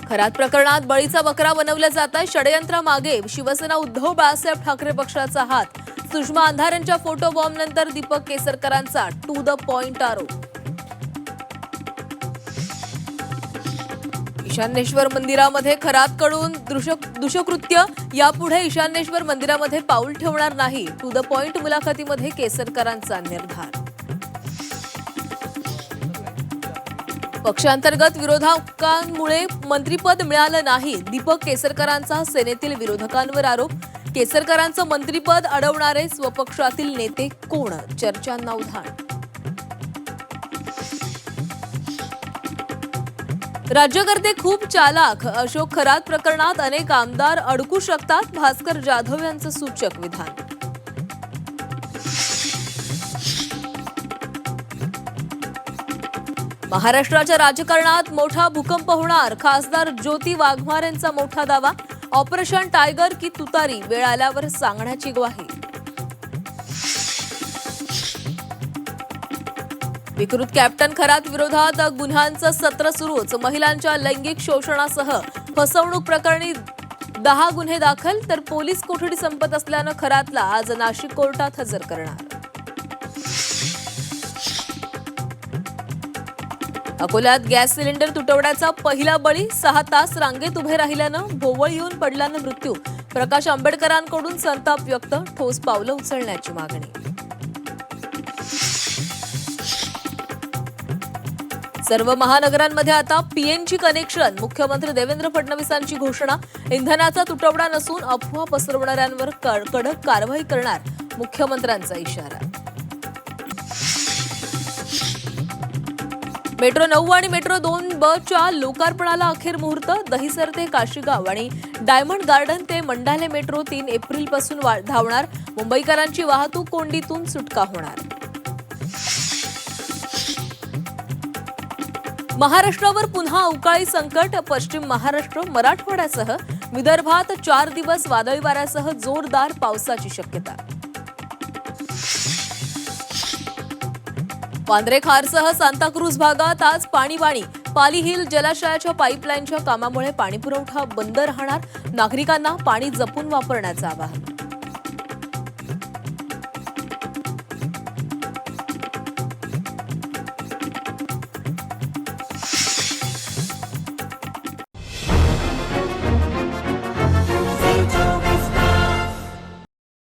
खरात प्रकरणात बळीचा बकरा बनवला जात आहे. षडयंत्रामागे शिवसेना उद्धव बाळासाहेब ठाकरे पक्षाचा हात. सुषमा अंधारेंच्या फोटो बॉम्बनंतर दीपक केसरकरांचा टू द पॉइंट आरोप. ईशान्येश्वर मंदिरामध्ये खरातकडून दुष्कृत्य. यापुढे ईशान्येश्वर मंदिरामध्ये पाऊल ठेवणार नाही. टू द पॉइंट मुलाखतीमध्ये केसरकरांचा निर्धार. पक्षांतर्गत विरोधकांमुळे मंत्रिपद मिळालं नाही. दीपक केसरकरांचा सेनेतील विरोधकांवर आरोप. केसरकरांचं मंत्रिपद अडवणारे स्वपक्षातील नेते कोण? चर्चांना उधाण. राज्यकर्ते खूप चालाक. अशोक खरात प्रकरणात अनेक आमदार अडकू शकतात. भास्कर जाधव यांचं सूचक विधान. महाराष्ट्राच्या राजकारणात मोठा भूकंप होणार. खासदार ज्योती वाघमारे यांचा मोठा दावा. ऑपरेशन टायगर की तुतारी, वेळ आल्यावर सांगण्याची ग्वाही. विकृत कॅप्टन खरात विरोधात गुन्ह्यांचं सत्र सुरूच. महिलांच्या लैंगिक शोषणासह फसवणूक प्रकरणी 10 गुन्हे दाखल. तर पोलीस कोठडी संपत असल्यानं खरातला आज नाशिक कोर्टात हजर करणार. अकोल्यात गॅस सिलेंडर तुटवड्याचा पहिला बळी. 6 तास रांगेत उभे राहिल्यानं भोवळ येऊन पडल्यानं मृत्यू. प्रकाश आंबेडकरांकडून संताप व्यक्त. ठोस पावलं उचलण्याची मागणी. सर्व महानगरांमध्ये आता पीएनजी कनेक्शन. मुख्यमंत्री देवेंद्र फडणवीसांची घोषणा. इंधनाचा तुटवडा नसून अफवा पसरवणाऱ्यांवर कडक कारवाई करणार. मुख्यमंत्र्यांचा इशारा. मेट्रो 9 आणि मेट्रो 2B च्या लोकार्पणाला अखेर मुहूर्त. दहिसर ते काशीगाव आणि डायमंड गार्डन ते मंडाले मेट्रो 3 एप्रिलपासून धावणार. मुंबईकरांची वाहतूक कोंडीतून सुटका होणार. महाराष्ट्रावर पुन्हा अवकाळी संकट. पश्चिम महाराष्ट्र, मराठवाड्यासह विदर्भात 4 दिवस वादळी वाऱ्यासह जोरदार पावसाची शक्यता. वांद्रे खारसह सांताक्रूज भागात आज पाणीबाणी. पाली हिल जलाशयाच्या पाईपलाईनच्या कामामुळे पाणीपुरवठा बंद राहणार. नागरिकांना पाणी जपून वापरण्याचं आवाहन.